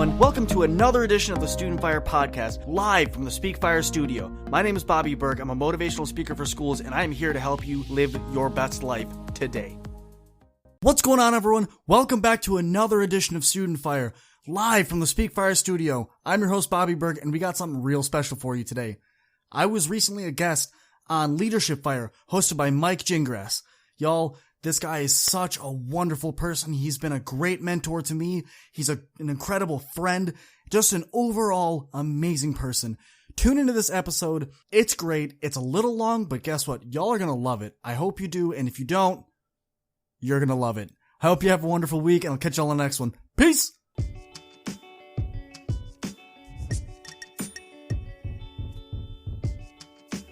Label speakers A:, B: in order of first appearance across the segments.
A: everyone. Welcome to another edition of the Student Fyre podcast, live from the Speak Fyre studio. My name is Bobby Berg. I'm a motivational speaker for schools, and I'm here to help you live your best life today. What's going on, everyone? Welcome back to another edition of Student Fyre, live from the Speak Fyre studio. I'm your host, Bobby Berg, and we got something real special for you today. I was recently a guest on Leadership Fyre, hosted by Mike Gingras. Y'all, this guy is such a wonderful person. He's been a great mentor to me. He's an incredible friend, just an overall amazing person. Tune into this episode. It's great. It's a little long, but guess what? Y'all are going to love it. I hope you do, and if you don't, you're going to love it. I hope you have a wonderful week, and I'll catch y'all on the next one. Peace!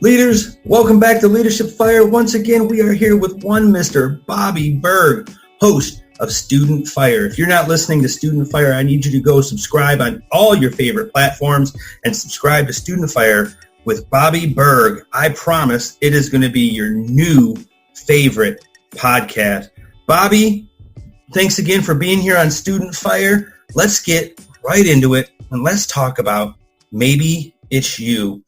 B: Leaders, welcome back to Leadership Fyre. Once again, we are here with one Mr. Bobby Berg, host of Student Fyre. If you're not listening to Student Fyre, I need you to go subscribe on all your favorite platforms and subscribe to Student Fyre with Bobby Berg. I promise it is going to be your new favorite podcast. Bobby, thanks again for being here on Student Fyre. Let's get right into it and let's talk about Maybe It's You.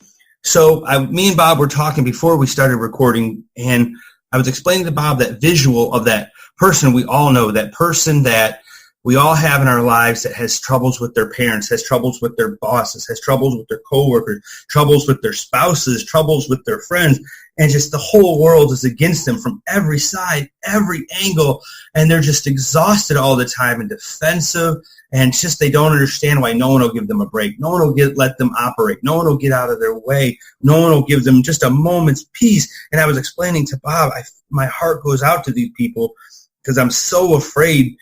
B: So me and Bob were talking before we started recording, and I was explaining to Bob that visual of that person we all know, that person that we all have in our lives that has troubles with their parents, has troubles with their bosses, has troubles with their coworkers, troubles with their spouses, troubles with their friends, and just the whole world is against them from every side, every angle, and they're just exhausted all the time and defensive, and it's just they don't understand why no one will give them a break. No one will let them operate. No one will get out of their way. No one will give them just a moment's peace. And I was explaining to Bob, my heart goes out to these people because I'm so afraid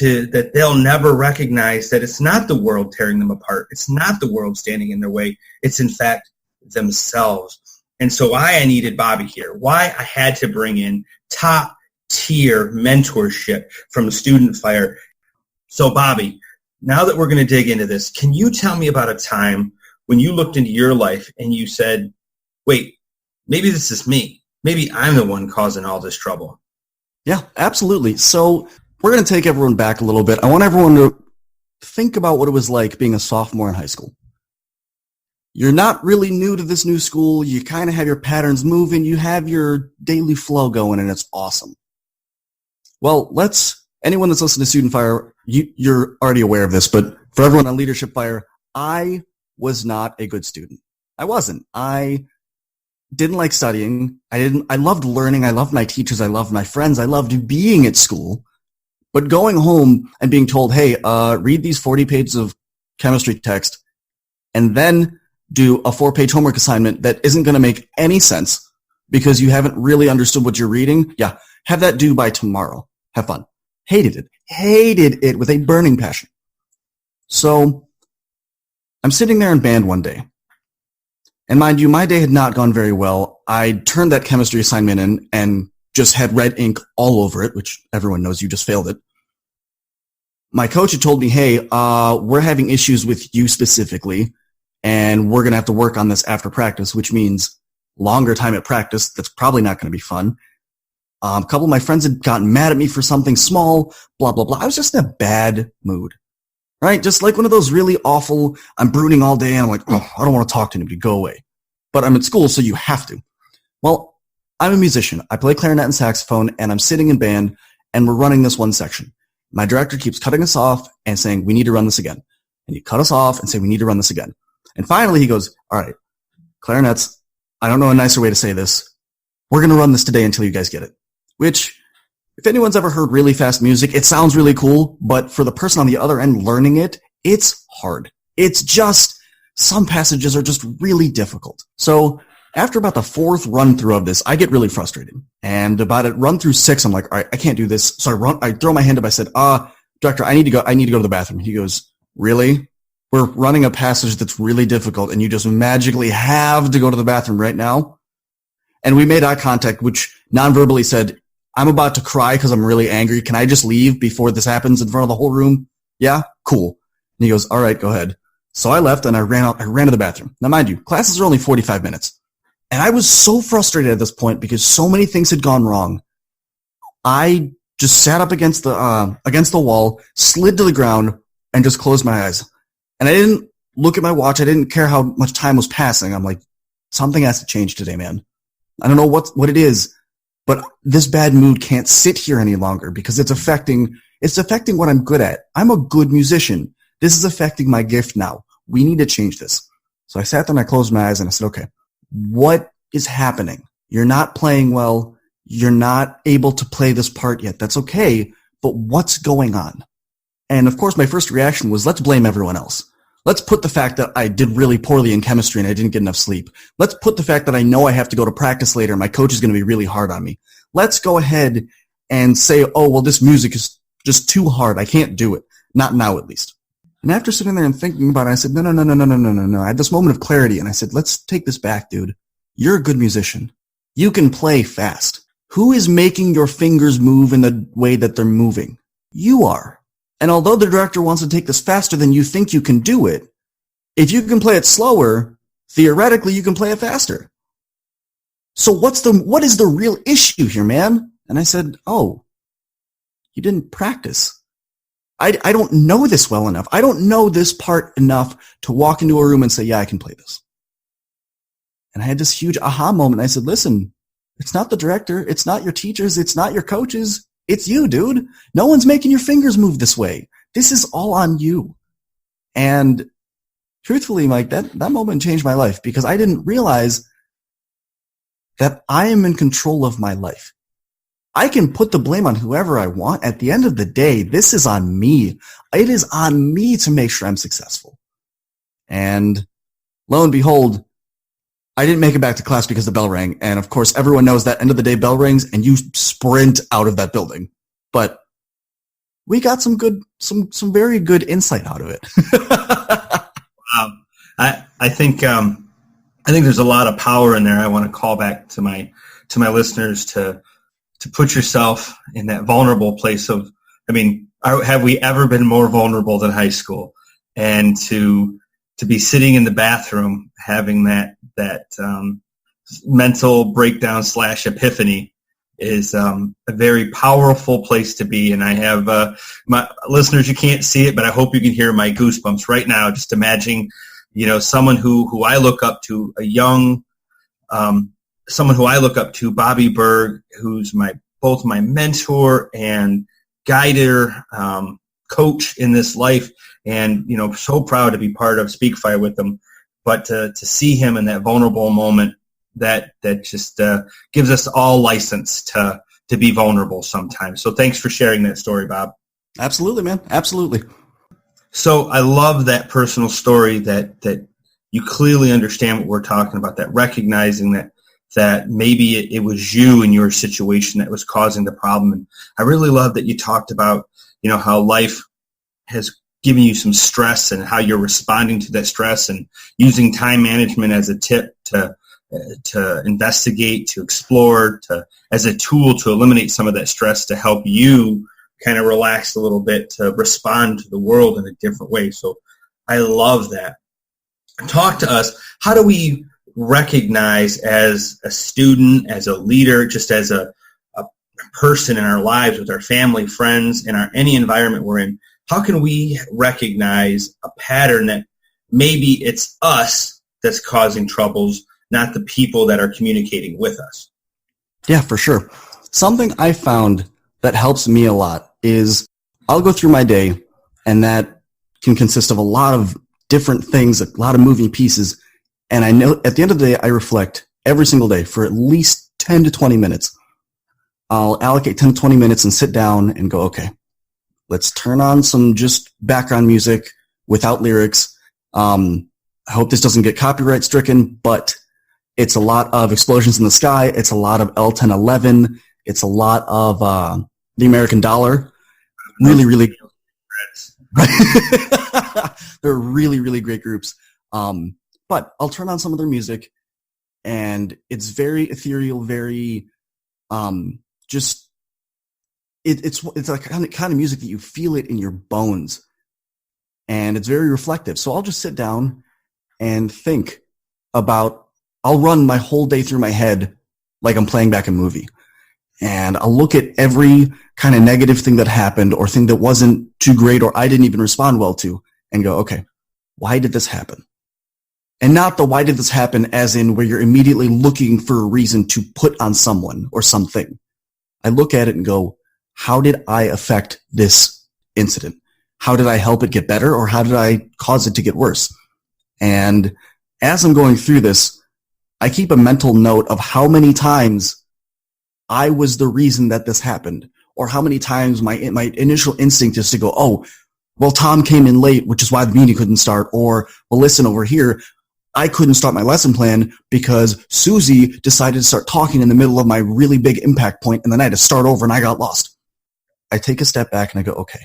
B: that they'll never recognize that it's not the world tearing them apart. It's not the world standing in their way. It's, in fact, themselves. And so why I needed Bobby here, why I had to bring in top-tier mentorship from Student Fyre. So, Bobby, now that we're going to dig into this, can you tell me about a time when you looked into your life and you said, wait, maybe this is me. Maybe I'm the one causing all this trouble.
A: Yeah, absolutely. So we're going to take everyone back a little bit. I want everyone to think about what it was like being a sophomore in high school. You're not really new to this new school. You kind of have your patterns moving. You have your daily flow going, and it's awesome. Well, anyone that's listening to Student Fyre, you're already aware of this, but for everyone on Leadership Fyre, I was not a good student. I wasn't. I didn't like studying. I loved learning. I loved my teachers. I loved my friends. I loved being at school. But going home and being told, hey, read these 40 pages of chemistry text and then do a 4-page homework assignment that isn't going to make any sense because you haven't really understood what you're reading. Yeah, have that due by tomorrow. Have fun. Hated it with a burning passion. So I'm sitting there in band one day. And mind you, my day had not gone very well. I turned that chemistry assignment in and just had red ink all over it, which everyone knows you just failed it. My coach had told me, hey, we're having issues with you specifically, and we're going to have to work on this after practice, which means longer time at practice. That's probably not going to be fun. A couple of my friends had gotten mad at me for something small, blah, blah, blah. I was just in a bad mood, right? Just like one of those really awful, I'm brooding all day, and I'm like, oh, I don't want to talk to anybody, go away. But I'm at school, so you have to. Well, I'm a musician. I play clarinet and saxophone, and I'm sitting in band, and we're running this one section. My director keeps cutting us off and saying, we need to run this again. And he cut us off and say, we need to run this again. And finally, he goes, all right, clarinets, I don't know a nicer way to say this. We're going to run this today until you guys get it. Which, if anyone's ever heard really fast music, it sounds really cool, but for the person on the other end learning it, it's hard. It's just, some passages are just really difficult. So after about the 4th run through of this, I get really frustrated. And about it run through 6, I'm like, all right, I can't do this. So I throw my hand up. I said, director, I need to go to the bathroom. He goes, really? We're running a passage that's really difficult and you just magically have to go to the bathroom right now? And we made eye contact, which non-verbally said, I'm about to cry because I'm really angry. Can I just leave before this happens in front of the whole room? Yeah? Cool. And he goes, all right, go ahead. So I left and I ran to the bathroom. Now, mind you, classes are only 45 minutes. And I was so frustrated at this point because so many things had gone wrong. I just sat up against the wall, slid to the ground, and just closed my eyes. And I didn't look at my watch. I didn't care how much time was passing. I'm like, something has to change today, man. I don't know what it is, but this bad mood can't sit here any longer because it's affecting what I'm good at. I'm a good musician. This is affecting my gift now. We need to change this. So I sat there and I closed my eyes and I said, okay, what is happening? You're not playing well. You're not able to play this part yet. That's okay. But what's going on? And of course, my first reaction was, let's blame everyone else. Let's put the fact that I did really poorly in chemistry and I didn't get enough sleep. Let's put the fact that I know I have to go to practice later and my coach is going to be really hard on me. Let's go ahead and say, oh, well, this music is just too hard. I can't do it. Not now, at least. And after sitting there and thinking about it, I said, no. I had this moment of clarity and I said, let's take this back, dude. You're a good musician. You can play fast. Who is making your fingers move in the way that they're moving? You are. And although the director wants to take this faster than you think you can do it, if you can play it slower, theoretically you can play it faster. So what is the real issue here, man? And I said, oh, you didn't practice. I don't know this well enough. I don't know this part enough to walk into a room and say, yeah, I can play this. And I had this huge aha moment. I said, listen, it's not the director. It's not your teachers. It's not your coaches. It's you, dude. No one's making your fingers move this way. This is all on you. And truthfully, Mike, that moment changed my life because I didn't realize that I am in control of my life. I can put the blame on whoever I want. At the end of the day, this is on me. It is on me to make sure I'm successful. And lo and behold, I didn't make it back to class because the bell rang. And of course, everyone knows that end of the day bell rings and you sprint out of that building. But we got some very good insight out of it.
B: I think there's a lot of power in there. I want to call back to my listeners to put yourself in that vulnerable place of, have we ever been more vulnerable than high school? And to be sitting in the bathroom having that mental breakdown / epiphany is a very powerful place to be. And I have my listeners, you can't see it, but I hope you can hear my goosebumps right now. Just imagining, someone who I look up to, someone who I look up to, Bobby Berg, who's both my mentor and guider, coach in this life, and so proud to be part of Speak Fire with him. But to see him in that vulnerable moment, that just gives us all license to be vulnerable sometimes. So thanks for sharing that story, Bob.
A: Absolutely, man. Absolutely.
B: So I love that personal story that you clearly understand what we're talking about, that recognizing that maybe it was you in your situation that was causing the problem. And I really love that you talked about, how life has given you some stress and how you're responding to that stress and using time management as a tip to investigate, to explore, as a tool to eliminate some of that stress to help you kind of relax a little bit, to respond to the world in a different way. So I love that. Talk to us. How do we recognize as a student, as a leader, just as a person in our lives with our family, friends, in any environment we're in, how can we recognize a pattern that maybe it's us that's causing troubles, not the people that are communicating with us?
A: Yeah, for sure. Something I found that helps me a lot is I'll go through my day, and that can consist of a lot of different things, a lot of moving pieces. And I know at the end of the day, I reflect every single day for at least 10 to 20 minutes. I'll allocate 10 to 20 minutes and sit down and go, okay, let's turn on some just background music without lyrics. I hope this doesn't get copyright stricken, but it's a lot of Explosions in the Sky. It's a lot of L1011. It's a lot of the American Dollar. Really, really. They're really, really great groups. But I'll turn on some of their music, and it's very ethereal, very it's like kind of music that you feel it in your bones, and it's very reflective. So I'll just sit down and think about, I'll run my whole day through my head like I'm playing back a movie. And I'll look at every kind of negative thing that happened or thing that wasn't too great or I didn't even respond well to and go, okay, why did this happen? And not the why did this happen as in where you're immediately looking for a reason to put on someone or something. I look at it and go, how did I affect this incident? How did I help it get better, or how did I cause it to get worse? And as I'm going through this, I keep a mental note of how many times I was the reason that this happened, or how many times my initial instinct is to go, oh, well, Tom came in late, which is why the meeting couldn't start, or, well, listen over here, I couldn't start my lesson plan because Susie decided to start talking in the middle of my really big impact point, and then I had to start over and I got lost. I take a step back and I go, okay,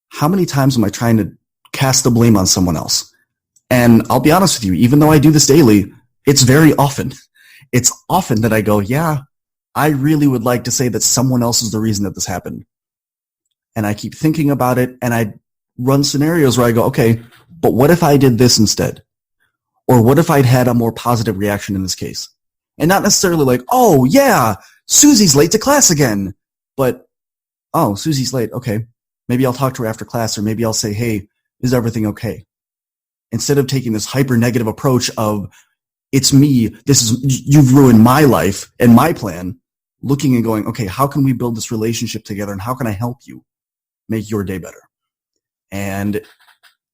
A: how many times am I trying to cast the blame on someone else? And I'll be honest with you, even though I do this daily, it's very often. It's often that I go, yeah, I really would like to say that someone else is the reason that this happened. And I keep thinking about it, and I run scenarios where I go, okay, but what if I did this instead? Or what if I'd had a more positive reaction in this case? And not necessarily like, oh, yeah, Susie's late to class again. But, oh, Susie's late. Okay. Maybe I'll talk to her after class, or maybe I'll say, hey, is everything okay? Instead of taking this hyper negative approach of, it's me, you've ruined my life and my plan, looking and going, okay, how can we build this relationship together, and how can I help you make your day better? And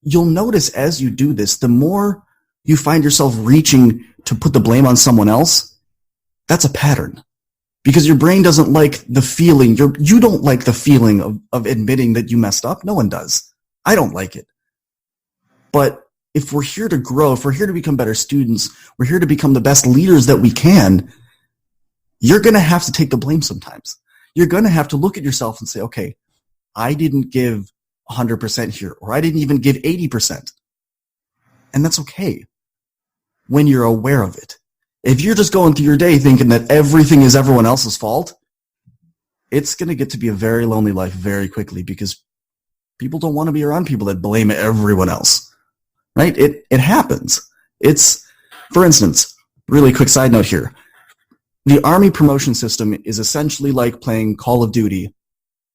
A: you'll notice as you do this, the more you find yourself reaching to put the blame on someone else, that's a pattern. Because your brain doesn't like the feeling, you don't like the feeling of admitting that you messed up. No one does. I don't like it. But if we're here to grow, if we're here to become better students, we're here to become the best leaders that we can, you're going to have to take the blame sometimes. You're going to have to look at yourself and say, okay, I didn't give 100% here, or I didn't even give 80%. And that's okay when you're aware of it. If you're just going through your day thinking that everything is everyone else's fault, it's going to get to be a very lonely life very quickly, because people don't want to be around people that blame everyone else. Right? It happens. It's, for instance, really quick side note here. The Army promotion system is essentially like playing Call of Duty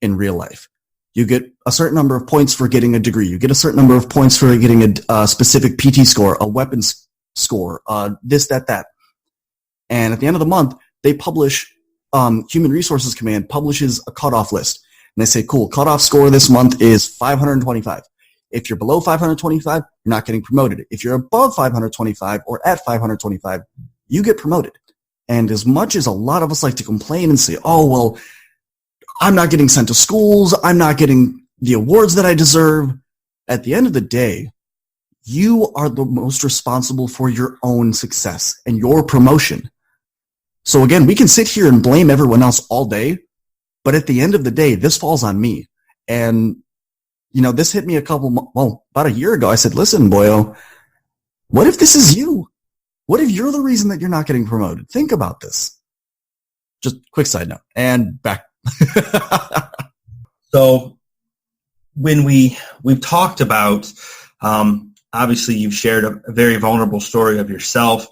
A: in real life. You get a certain number of points for getting a degree. You get a certain number of points for getting a specific PT score, a weapons score, this, that. And at the end of the month, they publish, Human Resources Command publishes a cutoff list. And they say, cool, cutoff score this month is 525. If you're below 525, you're not getting promoted. If you're above 525 or at 525, you get promoted. And as much as a lot of us like to complain and say, oh, well, I'm not getting sent to schools, I'm not getting the awards that I deserve, at the end of the day, you are the most responsible for your own success and your promotion. So again, we can sit here and blame everyone else all day, but at the end of the day, this falls on me. And this hit me about a year ago. I said, listen, boyo, what if this is you? What if you're the reason that you're not getting promoted? Think about this. Just quick side note. And back.
B: So when we've talked about, obviously you've shared a very vulnerable story of yourself.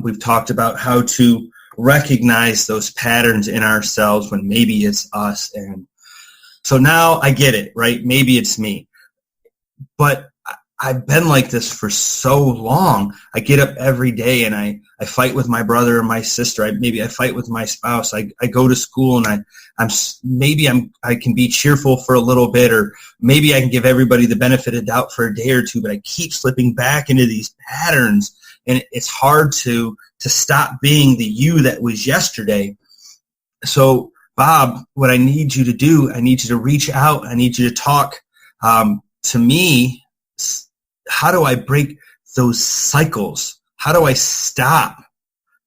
B: We've talked about how to recognize those patterns in ourselves when maybe it's us. And so now I get it, right? Maybe it's me. But I've been like this for so long. I get up every day and I fight with my brother or my sister. I fight with my spouse. I go to school and I can be cheerful for a little bit, or maybe I can give everybody the benefit of doubt for a day or two, but I keep slipping back into these patterns, and it's hard to stop being the you that was yesterday. So Bob, what I need you to do, I need you to reach out. I need you to talk to me. How do I break those cycles? How do I stop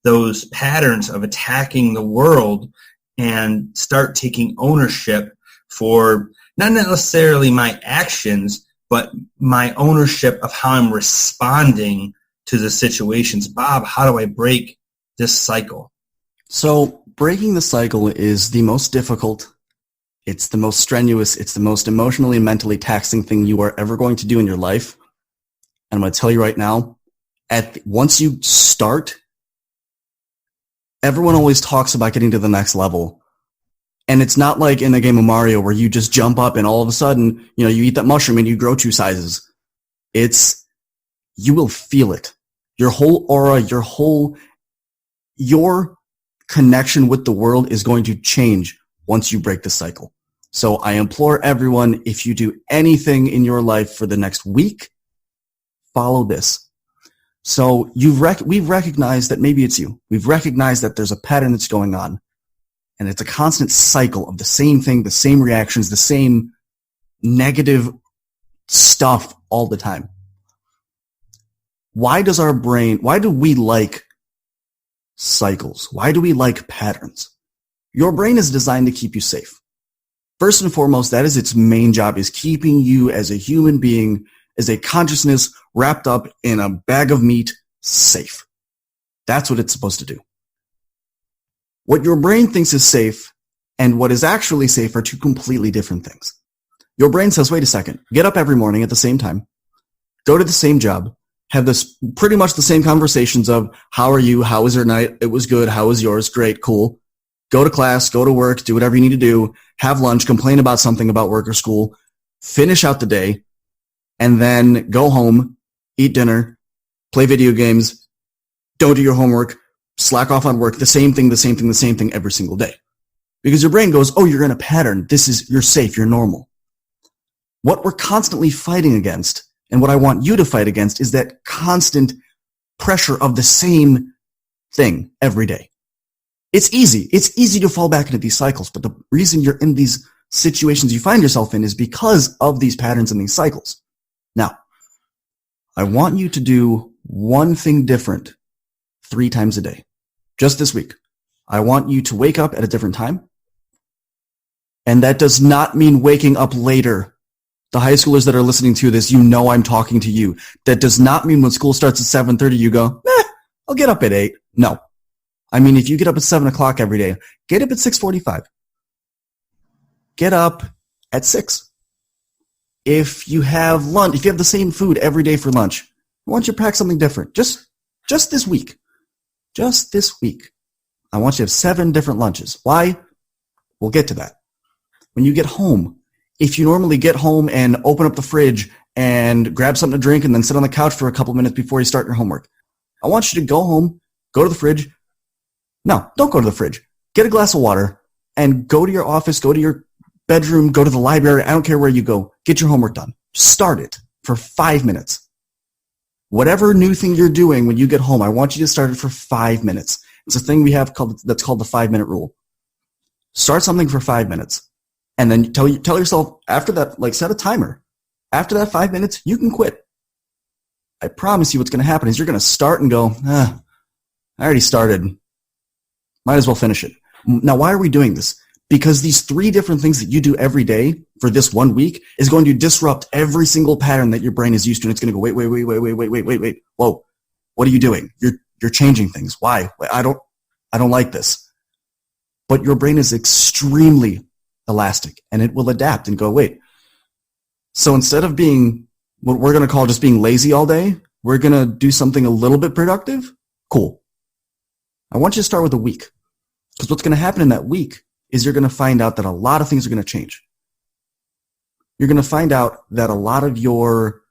B: those patterns of attacking the world and start taking ownership for not necessarily my actions, but my ownership of how I'm responding to the situations? Bob, how do I break this cycle?
A: So breaking the cycle is the most difficult. It's the most strenuous. It's the most emotionally and mentally taxing thing you are ever going to do in your life. And I'm going to tell you right now, once you start, everyone always talks about getting to the next level. And it's not like in the game of Mario where you just jump up and all of a sudden, you eat that mushroom and you grow 2 sizes. You will feel it. Your whole aura, your connection with the world is going to change once you break the cycle. So I implore everyone, if you do anything in your life for the next week, follow this. So we've recognized that maybe it's you. We've recognized that there's a pattern that's going on. And it's a constant cycle of the same thing, the same reactions, the same negative stuff all the time. Why do we like cycles? Why do we like patterns? Your brain is designed to keep you safe. First and foremost, that is its main job, is keeping you as a human being, as a consciousness wrapped up in a bag of meat, safe. That's what it's supposed to do. What your brain thinks is safe and what is actually safe are two completely different things. Your brain says, wait a second, get up every morning at the same time, go to the same job, have this pretty much the same conversations of how are you, how was your night, it was good, how was yours, great, cool. Go to class, go to work, do whatever you need to do, have lunch, complain about something about work or school, finish out the day, and then go home, eat dinner, play video games, don't do your homework, slack off on work, the same thing every single day. Because your brain goes, oh, you're in a pattern. You're safe, you're normal. What we're constantly fighting against, and what I want you to fight against, is that constant pressure of the same thing every day. It's easy. It's easy to fall back into these cycles, but the reason you're in these situations you find yourself in is because of these patterns and these cycles. Now, I want you to do one thing different 3 times a day. Just this week. I want you to wake up at a different time. And that does not mean waking up later. The high schoolers that are listening to this, you know I'm talking to you. That does not mean when school starts at 7:30, you go, I'll get up at 8. No. I mean, if you get up at 7 o'clock every day, get up at 6:45. Get up at 6. If you have lunch, if you have the same food every day for lunch, I want you to pack something different. Just this week. Just this week. I want you to have 7 different lunches. Why? We'll get to that. When you get home, if you normally get home and open up the fridge and grab something to drink and then sit on the couch for a couple minutes before you start your homework, I want you to go home, go to the fridge. No, don't go to the fridge. Get a glass of water and go to your office, go to your bedroom, go to the library. I don't care where you go. Get your homework done. Start it for 5 minutes. Whatever new thing you're doing when you get home, I want you to start it for 5 minutes. It's a thing we have that's called the 5-minute rule. Start something for 5 minutes. And then tell yourself after that, like set a timer. After that 5 minutes, you can quit. I promise you what's going to happen is you're going to start and go, I already started. Might as well finish it. Now, why are we doing this? Because these 3 different things that you do every day for this 1 week is going to disrupt every single pattern that your brain is used to. And it's going to go, wait. Whoa, what are you doing? You're changing things. Why? I don't like this. But your brain is extremely elastic and it will adapt and go, wait. So instead of being what we're going to call just being lazy all day, we're going to do something a little bit productive. Cool. I want you to start with a week, because what's going to happen in that week is you're going to find out that a lot of things are going to change. You're going to find out that a lot of your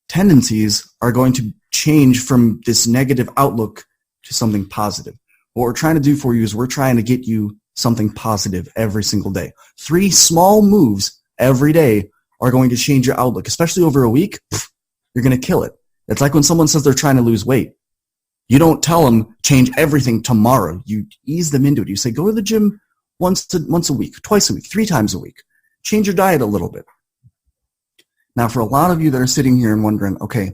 A: tendencies are going to change from this negative outlook to something positive. What we're trying to do for you is we're trying to get you something positive every single day. 3 small moves every day are going to change your outlook, especially over a week. You're going to kill it. It's like when someone says they're trying to lose weight. You don't tell them change everything tomorrow. You ease them into it. You say go to the gym once a week, twice a week, 3 times a week. Change your diet a little bit. Now, for a lot of you that are sitting here and wondering, okay,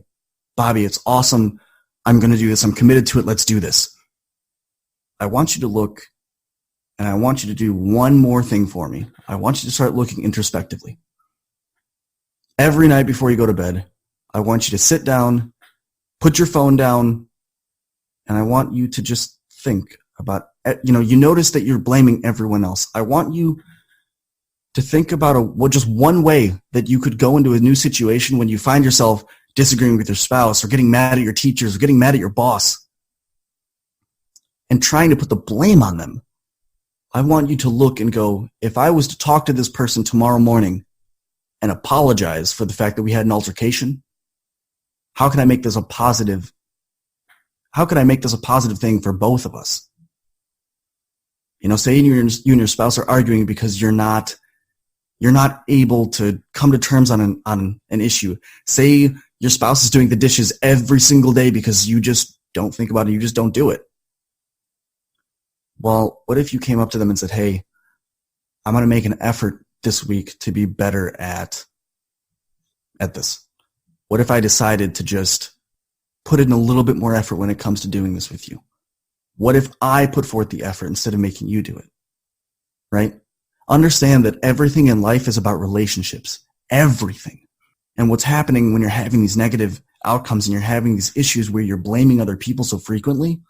A: Bobby, it's awesome. I'm going to do this. I'm committed to it. Let's do this. I want you to look, and I want you to do one more thing for me. I want you to start looking introspectively. Every night before you go to bed, I want you to sit down, put your phone down, and I want you to just think about, you notice that you're blaming everyone else. I want you to think about just one way that you could go into a new situation when you find yourself disagreeing with your spouse or getting mad at your teachers or getting mad at your boss and trying to put the blame on them. I want you to look and go, if I was to talk to this person tomorrow morning and apologize for the fact that we had an altercation, How can I make this a positive? How can I make this a positive thing for both of us? Say you and your spouse are arguing because you're not able to come to terms on an issue. Say your spouse is doing the dishes every single day because you just don't think about it. You just don't do it. Well, what if you came up to them and said, hey, I'm going to make an effort this week to be better at this? What if I decided to just put in a little bit more effort when it comes to doing this with you? What if I put forth the effort instead of making you do it? Right? Understand that everything in life is about relationships. Everything. And what's happening when you're having these negative outcomes and you're having these issues where you're blaming other people so frequently,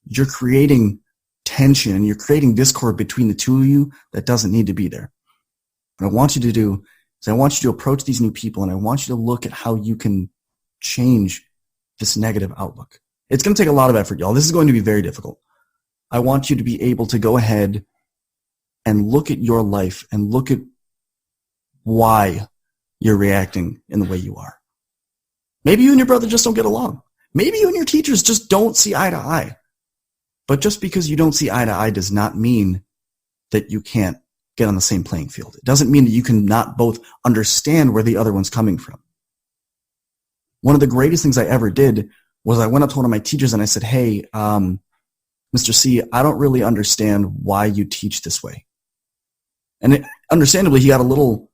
A: you're creating tension and you're creating discord between the two of you that doesn't need to be there. What I want you to do is I want you to approach these new people and I want you to look at how you can change this negative outlook. It's going to take a lot of effort, y'all. This is going to be very difficult. I want you to be able to go ahead and look at your life and look at why you're reacting in the way you are. Maybe you and your brother just don't get along. Maybe you and your teachers just don't see eye to eye. But just because you don't see eye to eye does not mean that you can't get on the same playing field. It doesn't mean that you can not both understand where the other one's coming from. One of the greatest things I ever did was I went up to one of my teachers and I said, hey, Mr. C, I don't really understand why you teach this way. And understandably, he got a little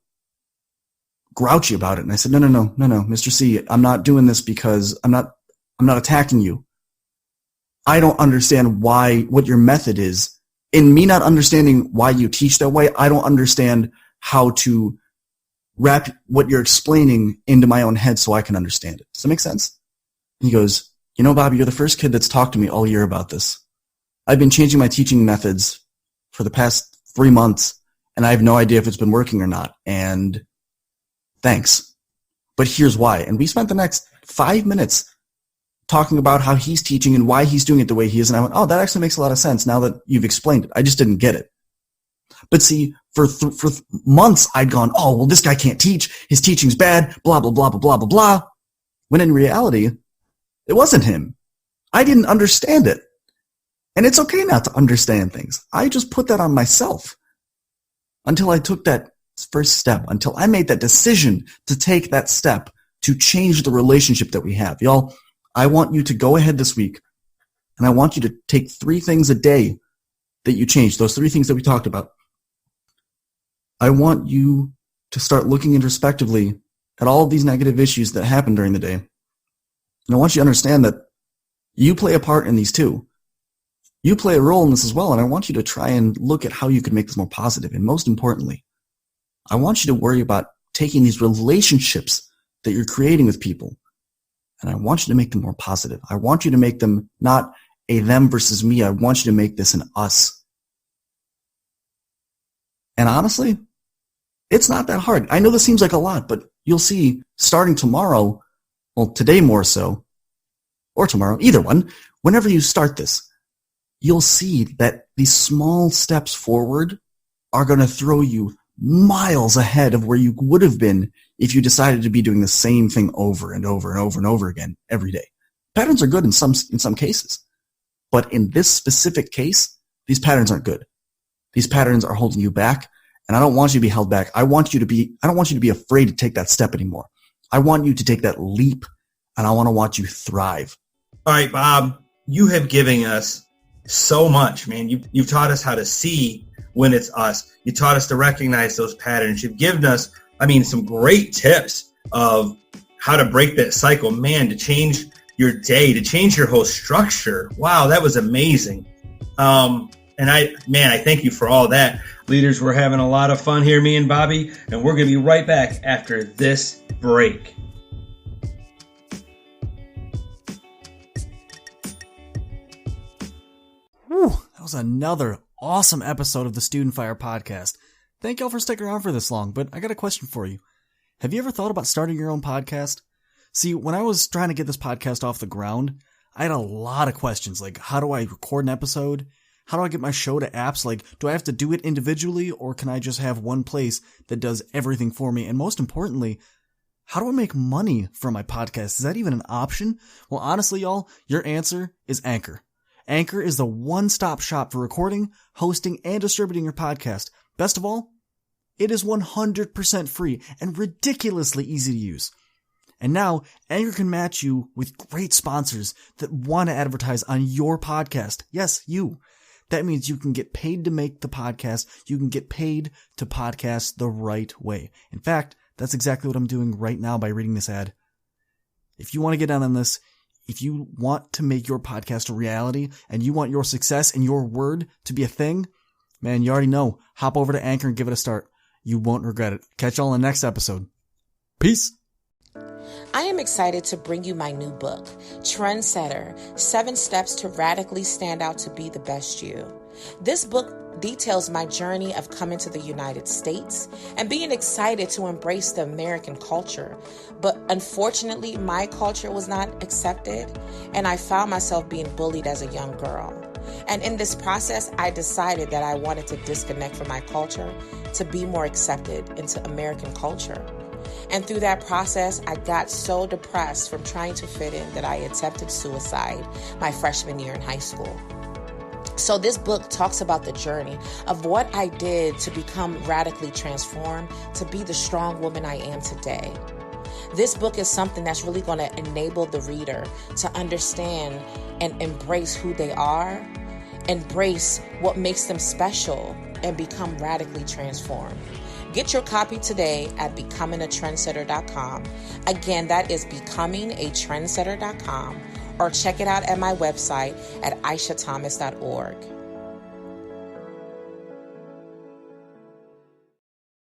A: grouchy about it. And I said, no, Mr. C, I'm not doing this because I'm not attacking you. I don't understand what your method is. In me not understanding why you teach that way, I don't understand how to wrap what you're explaining into my own head so I can understand it. Does that make sense? And he goes, Bobby, you're the first kid that's talked to me all year about this. I've been changing my teaching methods for the past 3 months, and I have no idea if it's been working or not. And thanks. But here's why. And we spent the next 5 minutes talking about how he's teaching and why he's doing it the way he is. And I went, oh, that actually makes a lot of sense now that you've explained it. I just didn't get it. But see, for months, I'd gone, oh, well, this guy can't teach. His teaching's bad, blah, blah, blah, blah, blah, blah, blah. When in reality, it wasn't him. I didn't understand it. And it's okay not to understand things. I just put that on myself until I took that first step, until I made that decision to take that step to change the relationship that we have. Y'all, I want you to go ahead this week, and I want you to take 3 things a day that you change, those 3 things that we talked about. I want you to start looking introspectively at all of these negative issues that happen during the day. And I want you to understand that you play a part in these too. You play a role in this as well, and I want you to try and look at how you can make this more positive. And most importantly, I want you to worry about taking these relationships that you're creating with people, and I want you to make them more positive. I want you to make them not a them versus me. I want you to make this an us. And honestly, it's not that hard. I know this seems like a lot, but you'll see starting tomorrow, well, today more so, or tomorrow, either one, whenever you start this, you'll see that these small steps forward are going to throw you miles ahead of where you would have been if you decided to be doing the same thing over and over and over and over again every day. Patterns are good in some cases, but in this specific case, these patterns aren't good. These patterns are holding you back, and I don't want you to be held back. I don't want you to be afraid to take that step anymore. I want you to take that leap, and I want to watch you thrive.
B: All right, Bob, you have given us so much, man. You've taught us how to see when it's us. You taught us to recognize those patterns. You've given us, some great tips of how to break that cycle, man, to change your day, to change your whole structure. Wow, that was amazing. And I thank you for all that. Leaders, we're having a lot of fun here, me and Bobby, and we're going to be right back after this break.
C: Whew, that was another awesome episode of the Student Fyre podcast. Thank y'all for sticking around for this long, but I got a question for you. Have you ever thought about starting your own podcast? See, when I was trying to get this podcast off the ground, I had a lot of questions, like how do I record an episode? How do I get my show to apps? Like, do I have to do it individually, or can I just have one place that does everything for me? And most importantly, How do I make money from my podcast? Is that even an option? Well, honestly, y'all, your answer is Anchor. Anchor is the one-stop shop for recording, hosting, and distributing your podcast. Best of all, it is 100% free and ridiculously easy to use. And now, Anchor can match you with great sponsors that want to advertise on your podcast. Yes, you. That means you can get paid to make the podcast. You can get paid to podcast the right way. In fact, that's exactly what I'm doing right now by reading this ad. If you want to get down on this, if you want to make your podcast a reality and you want your success and your word to be a thing, man, you already know. Hop over to Anchor and give it a start. You won't regret it. Catch y'all in the next episode. Peace.
D: I am excited to bring you my new book, Trendsetter, 7 Steps to Radically Stand Out to Be the Best You. This book details my journey of coming to the United States and being excited to embrace the American culture. But unfortunately, my culture was not accepted, and I found myself being bullied as a young girl. And in this process, I decided that I wanted to disconnect from my culture to be more accepted into American culture. And through that process, I got so depressed from trying to fit in that I attempted suicide my freshman year in high school. So this book talks about the journey of what I did to become radically transformed, to be the strong woman I am today. This book is something that's really going to enable the reader to understand and embrace who they are, embrace what makes them special, and become radically transformed. Get your copy today at becomingatrendsetter.com. Again, that is becomingatrendsetter.com, or check it out at my website at aishathomas.org.